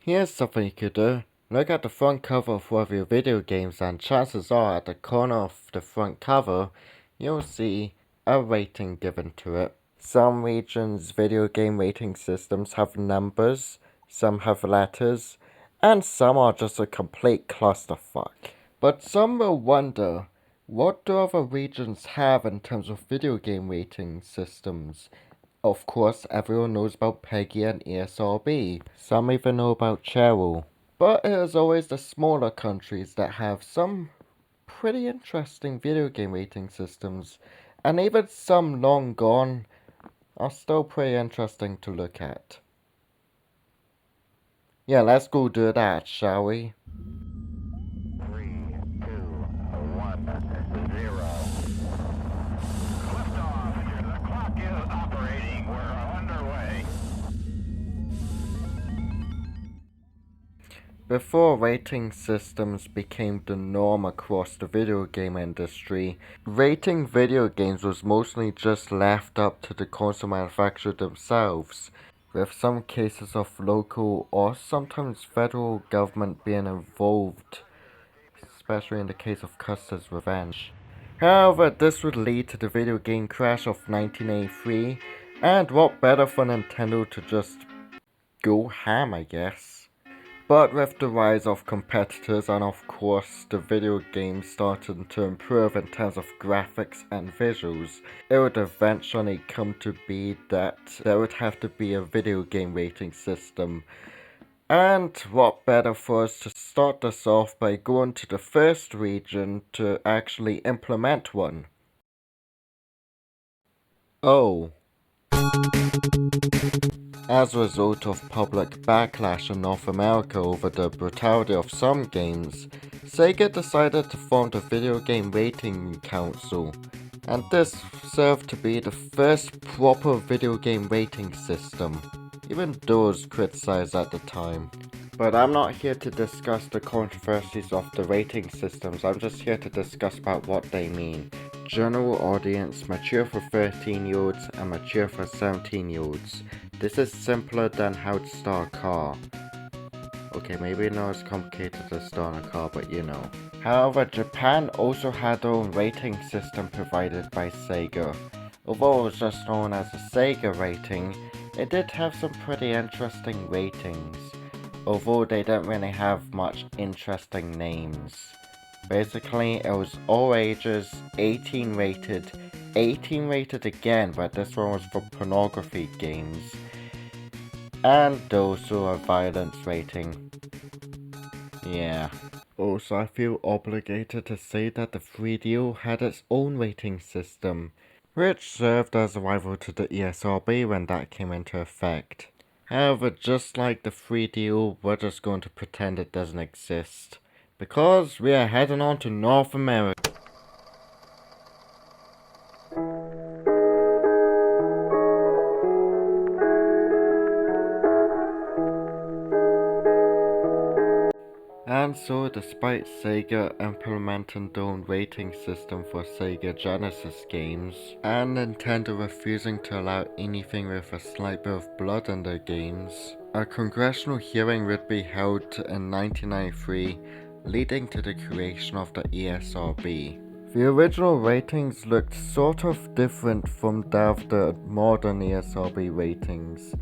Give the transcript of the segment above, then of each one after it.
Here's something you could do. Look at the front cover of one of your video games, and chances are at the corner of the front cover, you'll see a rating given to it. Some regions' video game rating systems have numbers, some have letters, and some are just a complete clusterfuck. But some will wonder, what do other regions have in terms of video game rating systems? Of course, everyone knows about PEGI and ESRB. Some even know about Cheryl. But it is always the smaller countries that have some pretty interesting video game rating systems. And even some long gone are still pretty interesting to look at. Yeah, let's go do that, shall we? 3, 2, 1, 0. Liftoff. The clock is operating. We're underway. Before rating systems became the norm across the video game industry, rating video games was mostly just left up to the console manufacturer themselves, with some cases of local or sometimes federal government being involved, especially in the case of Custer's Revenge. However, this would lead to the video game crash of 1983, and what better for Nintendo to just go ham, I guess. But with the rise of competitors and of course the video games starting to improve in terms of graphics and visuals, it would eventually come to be that there would have to be a video game rating system. And what better for us to start this off by going to the first region to actually implement one? Oh. As a result of public backlash in North America over the brutality of some games, Sega decided to form the Video Game Rating Council, and this served to be the first proper video game rating system, even though it was criticized at the time. But I'm not here to discuss the controversies of the rating systems, I'm just here to discuss about what they mean. General audience, mature for 13-year-olds and mature for 17-year-olds. This is simpler than how to start a car. Okay, maybe not as complicated as starting a car, but you know. However, Japan also had their own rating system provided by Sega. Although it was just known as a Sega rating, it did have some pretty interesting ratings. Although they didn't really have much interesting names. Basically, it was all ages, 18 rated again, but this one was for pornography games, and also a violence rating. Yeah. Also, I feel obligated to say that the 3DO had its own rating system, which served as a rival to the ESRB when that came into effect. However, just like the 3DO, we're just going to pretend it doesn't exist. Because we are heading on to North America. And so, despite Sega implementing their own rating system for Sega Genesis games, and Nintendo refusing to allow anything with a slight bit of blood in their games, a congressional hearing would be held in 1993, leading to the creation of the ESRB. The original ratings looked sort of different from that of the modern ESRB ratings.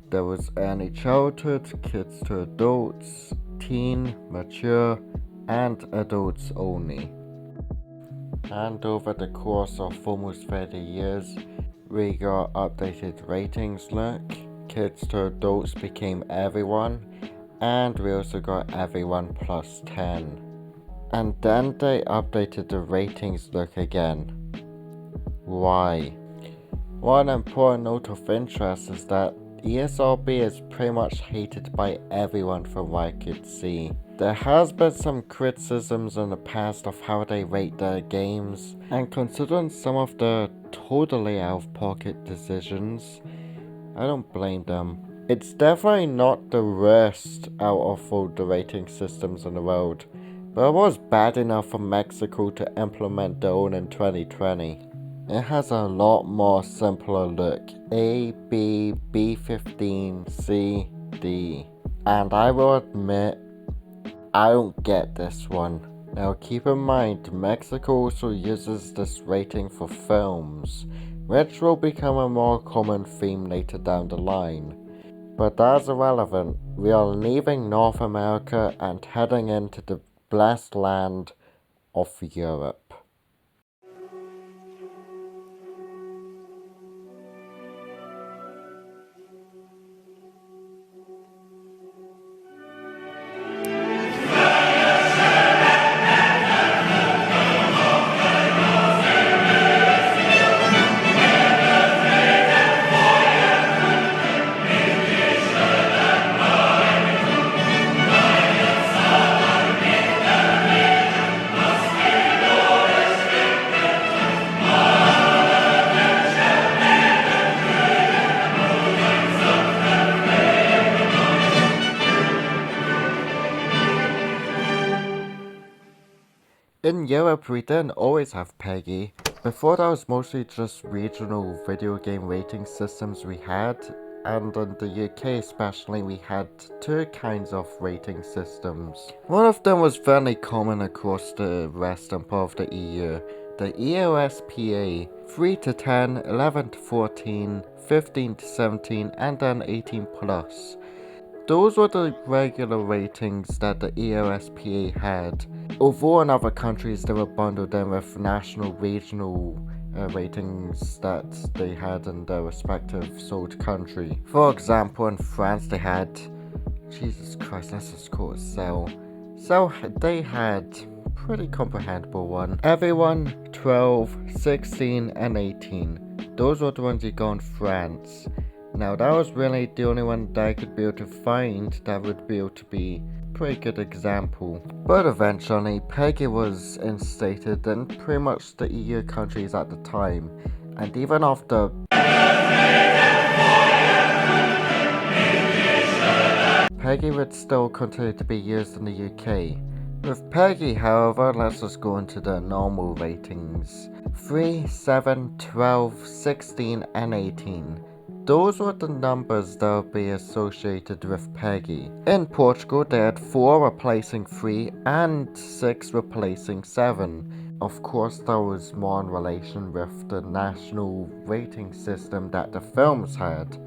There was early childhood, kids to adults, teen, mature, and adults only. And over the course of almost 30 years, we got updated ratings look, kids to adults became everyone, and we also got everyone plus 10. And then they updated the ratings look again. Why? One important note of interest is that ESRB is pretty much hated by everyone from what I could see. There has been some criticisms in the past of how they rate their games, and considering some of the totally out-of-pocket decisions, I don't blame them. It's definitely not the worst out of all the rating systems in the world, but it was bad enough for Mexico to implement their own in 2020. It has a lot more simpler look. A, B, B15, C, D. And I will admit, I don't get this one. Now keep in mind, Mexico also uses this rating for films, which will become a more common theme later down the line. But that's irrelevant. We are leaving North America and heading into the blessed land of Europe. In Europe, we didn't always have PEGI. Before that was mostly just regional video game rating systems we had, and in the UK especially we had two kinds of rating systems. One of them was fairly common across the western part of the EU, the ESRB, 3 to 10, 11 to 14, 15 to 17, and then 18 plus. Those were the regular ratings that the ESRB had, although in other countries they were bundled in with national regional ratings that they had in their respective sold country. For example, in France they had, Jesus Christ, let's just call it Cell. So they had pretty comprehensible one. Everyone 12, 16 and 18. Those were the ones you got in France. Now that was really the only one that I could be able to find that would be able to be a pretty good example. But eventually PEGI was instated in pretty much the EU countries at the time, and even after PEGI would still continue to be used in the UK. With PEGI, however, let's just go into the normal ratings. 3, 7, 12, 16 and 18. Those were the numbers that would be associated with PEGI. In Portugal, they had 4 replacing 3 and 6 replacing 7. Of course, that was more in relation with the national rating system that the films had.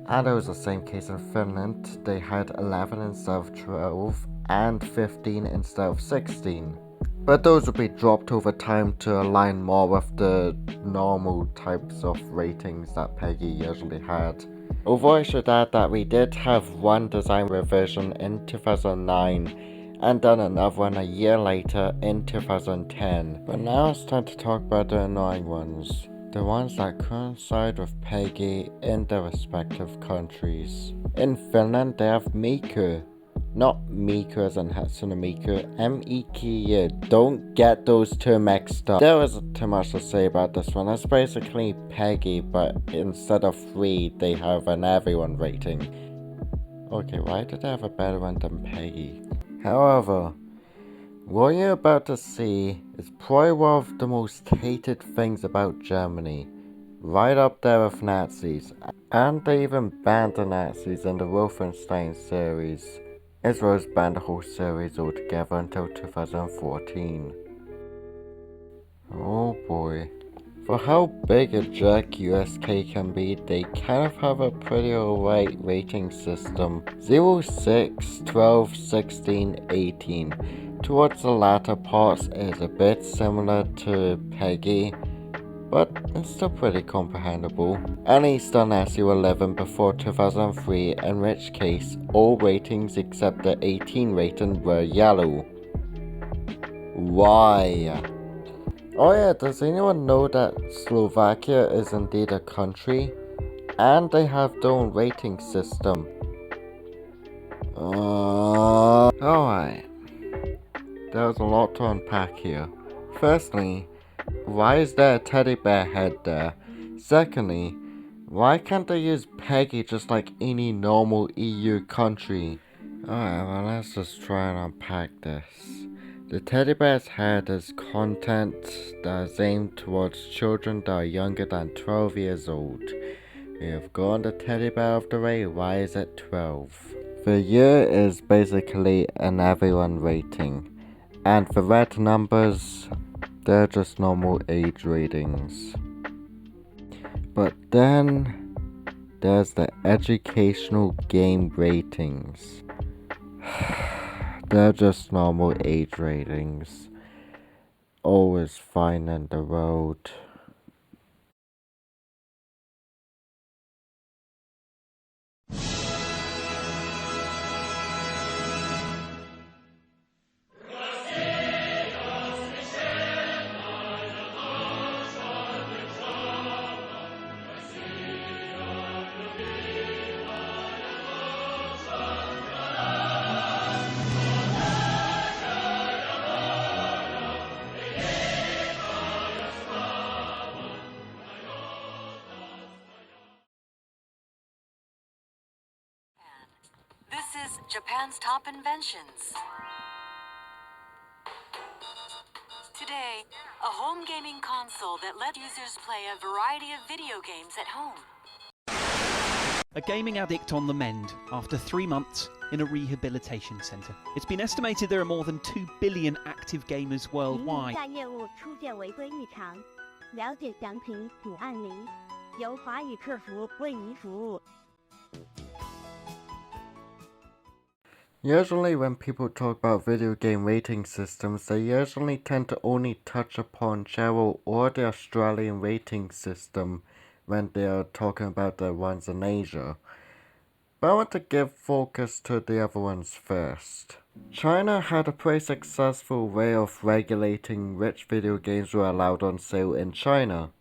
And it was the same case in Finland. They had 11 instead of 12 and 15 instead of 16. But those would be dropped over time to align more with the normal types of ratings that PEGI usually had. Although I should add that we did have one design revision in 2009 and then another one a year later in 2010. But now it's time to talk about the annoying ones. The ones that coincide with PEGI in their respective countries. In Finland they have Miku. Not Miku as in Hatsune Miku, M-E-K-U. Don't get those two mixed up. There isn't too much to say about this one. It's basically PEGI, but instead of 3, they have an everyone rating. Okay, why did they have a better one than PEGI? However, what you're about to see is probably one of the most hated things about Germany. Right up there with Nazis. And they even banned the Nazis in the Wolfenstein series. Israel's banned the whole series altogether until 2014. Oh boy. For how big a jerk USK can be, they kind of have a pretty alright rating system. 0, 6, 12, 16, 18. Towards the latter parts is a bit similar to PEGI, but it's still pretty comprehensible. And East unless you were living before 2003, in which case all ratings except the 18 rating were yellow. Why? Oh yeah, does anyone know that Slovakia is indeed a country? And they have their own rating system. Alright. There's a lot to unpack here. Firstly, why is there a teddy bear head there? Secondly, why can't they use PEGI just like any normal EU country? Alright, well let's just try and unpack this. The teddy bear's head is content that is aimed towards children that are younger than 12 years old. We have gone the teddy bear of the way, why is it 12? The year is basically an everyone rating, and the red numbers, they're just normal age ratings. But then there's the educational game ratings. They're just normal age ratings. Always fine in the road. This is Japan's top inventions. Today, a home gaming console that let users play a variety of video games at home. A gaming addict on the mend after 3 months in a rehabilitation centre. It's been estimated there are more than 2 billion active gamers worldwide. 在业务出现违规异常，了解详情请按0，由华语客服为您服务。 Usually when people talk about video game rating systems, they usually tend to only touch upon Cheryl or the Australian rating system when they are talking about the ones in Asia. But I want to give focus to the other ones first. China had a pretty successful way of regulating which video games were allowed on sale in China.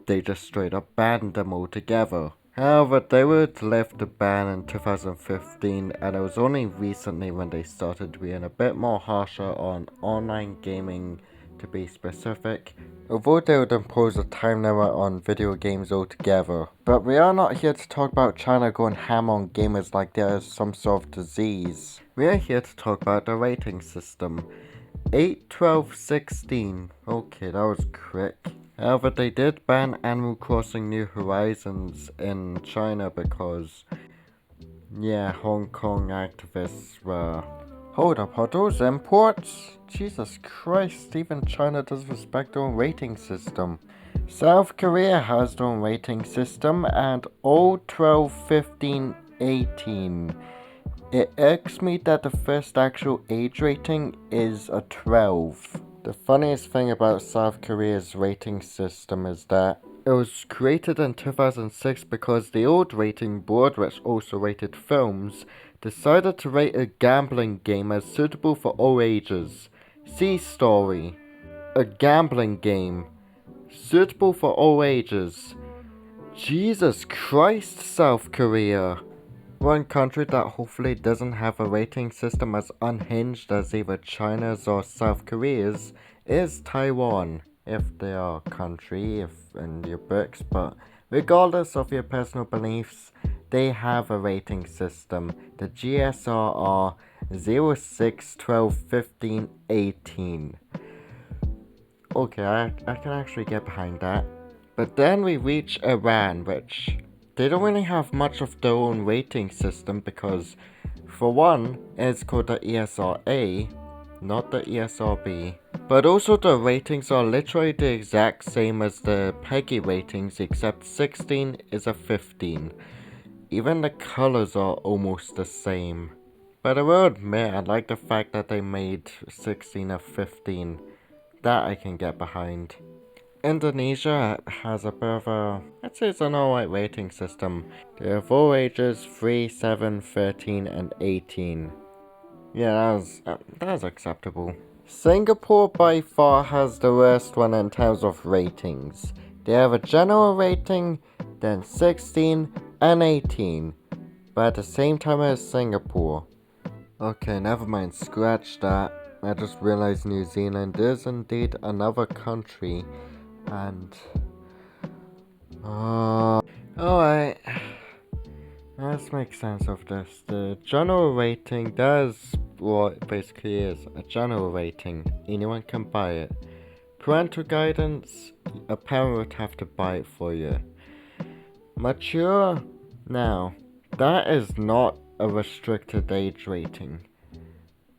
They just straight up banned them altogether. However, they would lift the ban in 2015, and it was only recently when they started being a bit more harsher on online gaming, to be specific, although they would impose a time limit on video games altogether. But we are not here to talk about China going ham on gamers like there is some sort of disease. We are here to talk about the rating system. 8, 12, 16. Okay, that was quick. However, they did ban Animal Crossing New Horizons in China because, yeah, Hong Kong activists were... Hold up, are those imports? Jesus Christ, even China does respect their own rating system. South Korea has their own rating system, and all 12, 15, 18. It irks me that the first actual age rating is a 12. The funniest thing about South Korea's rating system is that it was created in 2006 because the old rating board, which also rated films, decided to rate a gambling game as suitable for all ages. See story. A gambling game. Suitable for all ages. Jesus Christ, South Korea. One country that hopefully doesn't have a rating system as unhinged as either China's or South Korea's is Taiwan, if they are a country, if in your books, but regardless of your personal beliefs, they have a rating system, the GSRR 06, 12, 15, 18. Okay, I can actually get behind that. But then we reach Iran, which... they don't really have much of their own rating system because, for one, it's called the ESRA, not the ESRB. But also the ratings are literally the exact same as the PEGI ratings, except 16 is a 15. Even the colors are almost the same. But I will admit, I like the fact that they made 16 a 15. That I can get behind. Indonesia has a bit of a, I'd say it's an alright rating system. They have all ages 3, 7, 13 and 18. Yeah, that was acceptable. Singapore by far has the worst one in terms of ratings. They have a general rating, then 16 and 18. But at the same time as Singapore. Okay, never mind, scratch that. I just realized New Zealand is indeed another country. And alright, let's make sense of this. The general rating, that is what it basically is, a general rating. Anyone can buy it. Parental guidance, a parent would have to buy it for you. Mature, now, that is not a restricted age rating.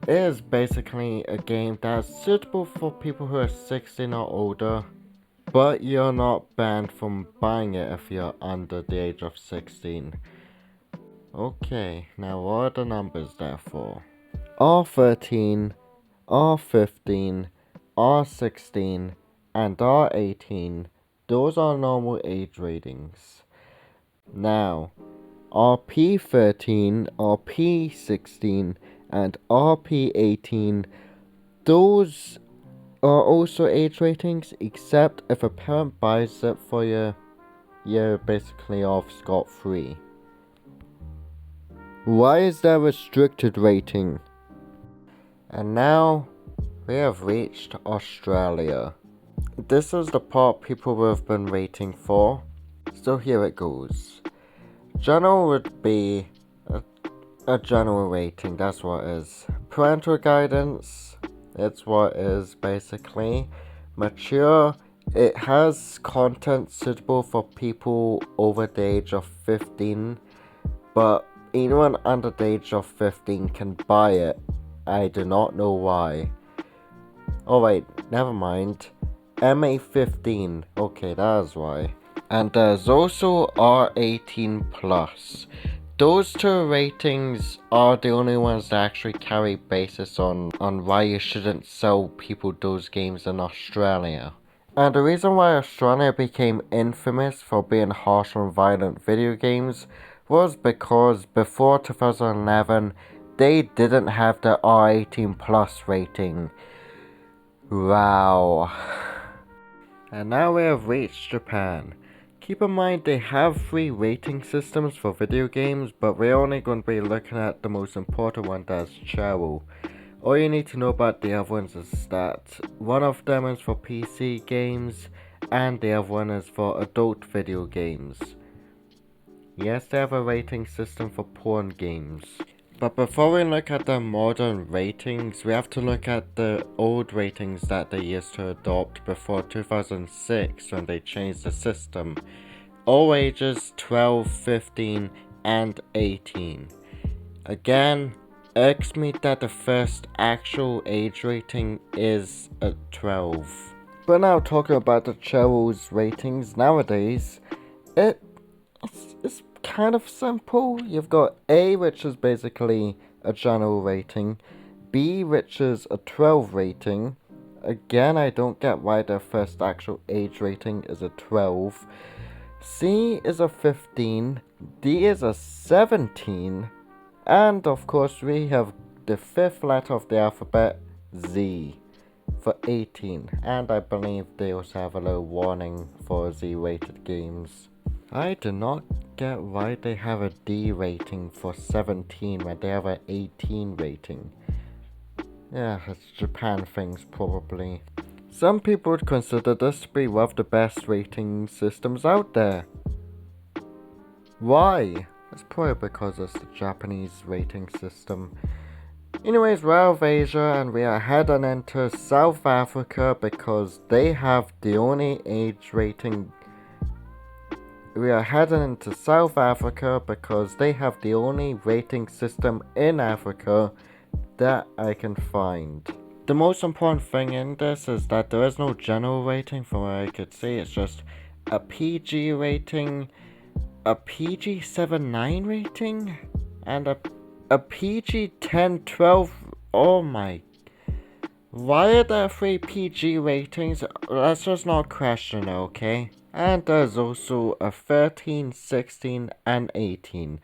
It is basically a game that's suitable for people who are 16 or older, but you're not banned from buying it if you're under the age of 16. Okay, now what are the numbers there for? R13, R15, R16, and R18, those are normal age ratings. Now, RP13, RP16, and RP18, those are also age ratings, except if a parent buys it for you, you're basically off scot-free. Why is there a restricted rating? And now, we have reached Australia. This is the part people have been waiting for, so here it goes. General would be a general rating, that's what it is. Parental guidance, it's what it is basically. Mature, it has content suitable for people over the age of 15, but anyone under the age of 15 can buy it. I do not know why. Oh wait, never mind. MA15, okay, that is why. And there's also R18 plus. Those two ratings are the only ones that actually carry basis on why you shouldn't sell people those games in Australia. And the reason why Australia became infamous for being harsh on violent video games was because before 2011, they didn't have the R18 plus rating. Wow. And now we have reached Japan. Keep in mind they have 3 rating systems for video games, but we're only going to be looking at the most important one, that's Chero. All you need to know about the other ones is that one of them is for PC games and the other one is for adult video games. Yes, they have a rating system for porn games. But before we look at the modern ratings, we have to look at the old ratings that they used to adopt before 2006 when they changed the system. All ages 12, 15, and 18. Again, irks me that the first actual age rating is at 12. But now talking about the Chero's ratings nowadays, it's kind of simple. You've got A, which is basically a general rating, B, which is a 12 rating. Again, I don't get why their first actual age rating is a 12. C is a 15, D is a 17, and of course we have the 5th letter of the alphabet, Z, for 18. And I believe they also have a little warning for Z-rated games. I do not get why they have a D rating for 17 when they have an 18 rating. Yeah, it's Japan things probably. Some people would consider this to be one of the best rating systems out there. Why? It's probably because it's the Japanese rating system. Anyways, we're out of Asia and we are heading into South Africa because they have the only age rating. We are heading into South Africa because they have the only rating system in Africa that I can find. The most important thing in this is that there is no general rating from what I could see. It's just a PG rating, a PG 7-9 rating, and a PG 10-12. Oh my. Why are there 3 PG ratings? Let's just not question it, okay? And there's also a 13, 16, and 18.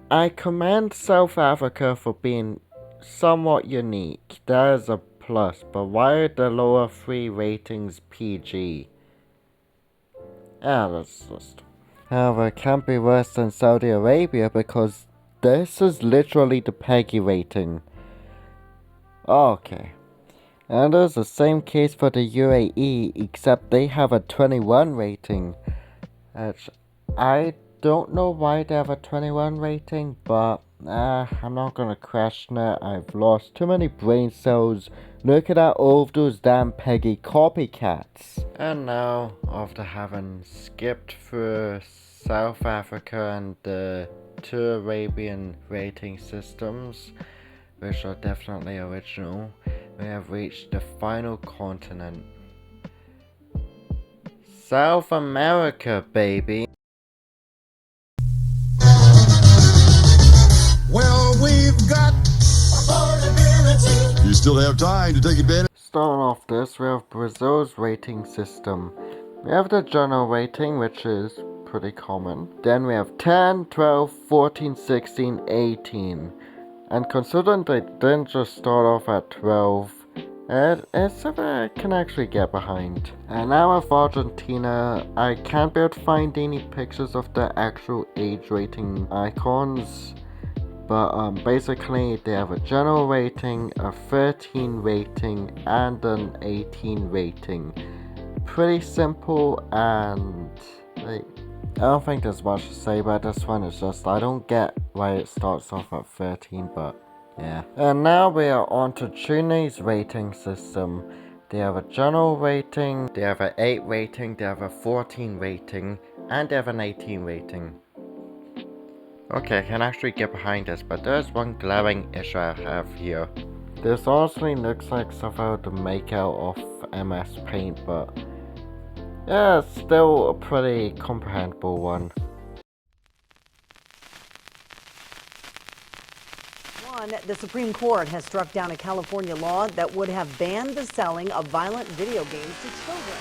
I commend South Africa for being somewhat unique. That is a plus, but why are the lower 3 ratings PG? That's just... However, it can't be worse than Saudi Arabia because this is literally the PEGI rating. Okay. And there's the same case for the UAE, except they have a 21 rating. Which I don't know why they have a 21 rating, but I'm not gonna question it. I've lost too many brain cells looking at all of those damn PEGI copycats. And now, after having skipped through South Africa and the two Arabian rating systems, which are definitely original, we have reached the final continent. South America, baby! Well, we've got affordability. You still have time to take advantage. Starting off this, we have Brazil's rating system. We have the general rating, which is pretty common. Then we have 10, 12, 14, 16, 18. And considering they didn't just start off at 12, it's something I can actually get behind. And now with Argentina, I can't be able to find any pictures of the actual age rating icons. But basically they have a general rating, a 13 rating, and an 18 rating. Pretty simple, and I don't think there's much to say about this one. It's just I don't get why it starts off at 13, but yeah. And now we are on to Chile's rating system. They have a general rating, they have an 8 rating, they have a 14 rating, and they have an 18 rating. Okay, I can actually get behind this, but there's one glaring issue I have here. This honestly looks like stuff I would make out of MS Paint, but yeah, it's still a pretty comprehensible one. The Supreme Court has struck down a California law that would have banned the selling of violent video games to children.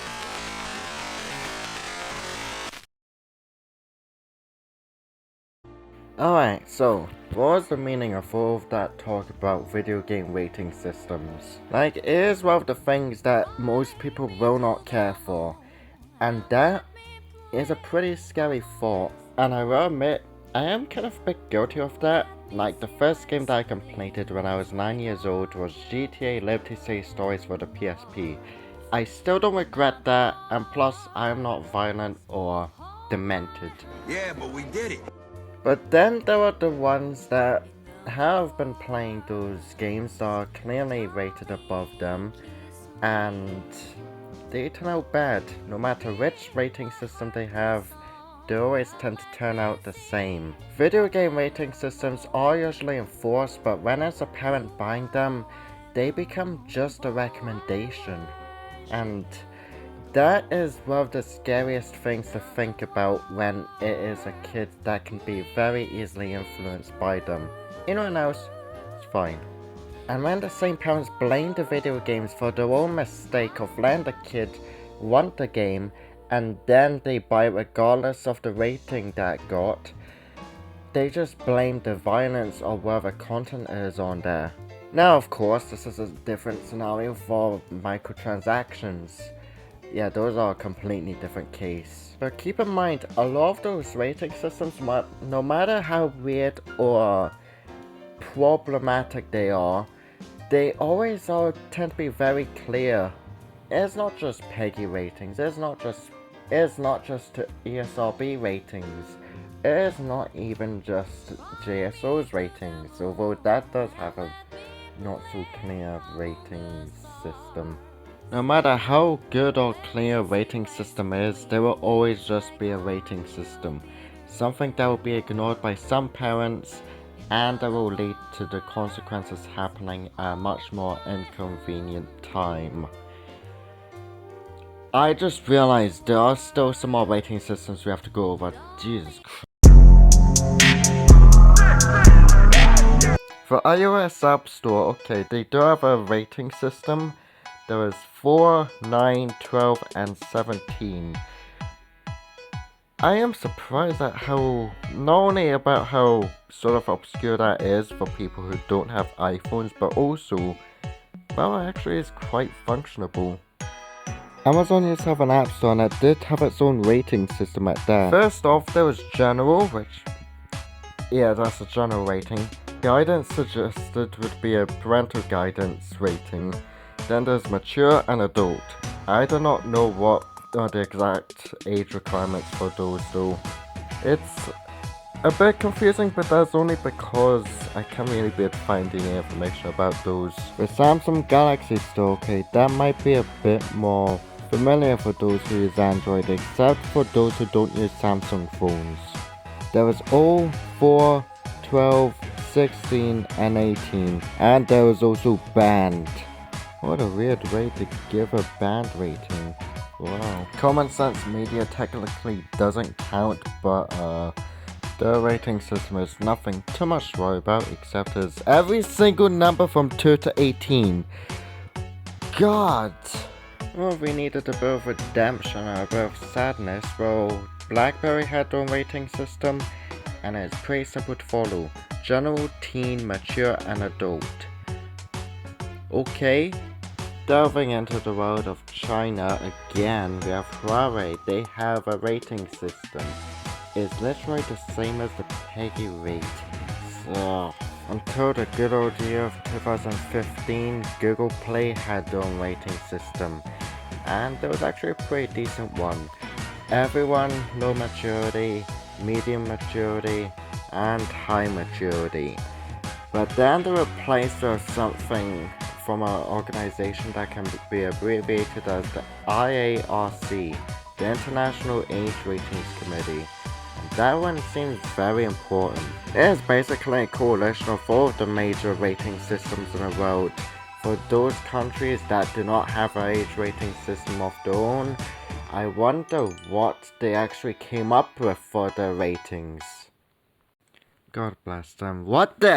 Alright, so what was the meaning of all of that talk about video game rating systems? Like, it is one of the things that most people will not care for, and that is a pretty scary thought. And I will admit, I am kind of a bit guilty of that. Like, the first game that I completed when I was 9 years old was GTA Liberty City Stories for the PSP. I still don't regret that, and plus I am not violent or demented. Yeah, but we did it. But then there are the ones that have been playing those games that are clearly rated above them, and they turn out bad. No matter which rating system they have, they always tend to turn out the same. Video game rating systems are usually enforced, but when as a parent buying them, they become just a recommendation. And that is one of the scariest things to think about when it is a kid that can be very easily influenced by them. Anyone else, it's fine. And when the same parents blame the video games for their own mistake of letting the kid want the game, and then they buy it regardless of the rating that it got, they just blame the violence or whatever content is on there. Now of course, this is a different scenario for microtransactions. Yeah, those are a completely different case. But keep in mind, a lot of those rating systems, no matter how weird or problematic they always tend to be very clear. It's not just PEGI ratings, it's not just ESRB ratings, it's not even just JSO's ratings, although that does have a not so clear rating system. No matter how good or clear a rating system is, there will always just be a rating system. Something that will be ignored by some parents, and that will lead to the consequences happening at a much more inconvenient time. I just realized there are still some more rating systems we have to go over. Jesus Christ. For iOS App Store, okay, they do have a rating system. There is 4, 9, 12, and 17. I am surprised at how, not only about how sort of obscure that is for people who don't have iPhones, but also, well, it actually is quite functionable. Amazon used to have an app store and it did have its own rating system at that. First off, there was general, which, yeah, that's a general rating. Guidance suggested would be a parental guidance rating. Then there's mature and adult. I do not know what are the exact age requirements for those though. It's a bit confusing, but that's only because I can't really be able to find any information about those. The Samsung Galaxy Store, okay, that might be a bit more familiar for those who use Android, except for those who don't use Samsung phones. There was 0, 4, 12, 16, and 18. And there was also banned. What a weird way to give a band rating. Wow. Common Sense Media technically doesn't count, but their rating system is nothing too much to worry about, except it's every single number from 2 to 18. God! Well, we needed a bit of redemption and a bit of sadness. Well, BlackBerry had their own rating system, and it's pretty simple to follow. General, teen, mature, and adult. Okay. Delving into the world of China again, we have Huawei. They have a rating system. It's literally the same as the PEGI ratings. Until the good old year of 2015, Google Play had their own rating system. And it was actually a pretty decent one. Everyone, low maturity, medium maturity, and high maturity. But then they replaced with something from an organization that can be abbreviated as the IARC, the International Age Ratings Committee. And that one seems very important. It is basically a coalition of all of the major rating systems in the world. For those countries that do not have an age rating system of their own, I wonder what they actually came up with for their ratings. God bless them. What the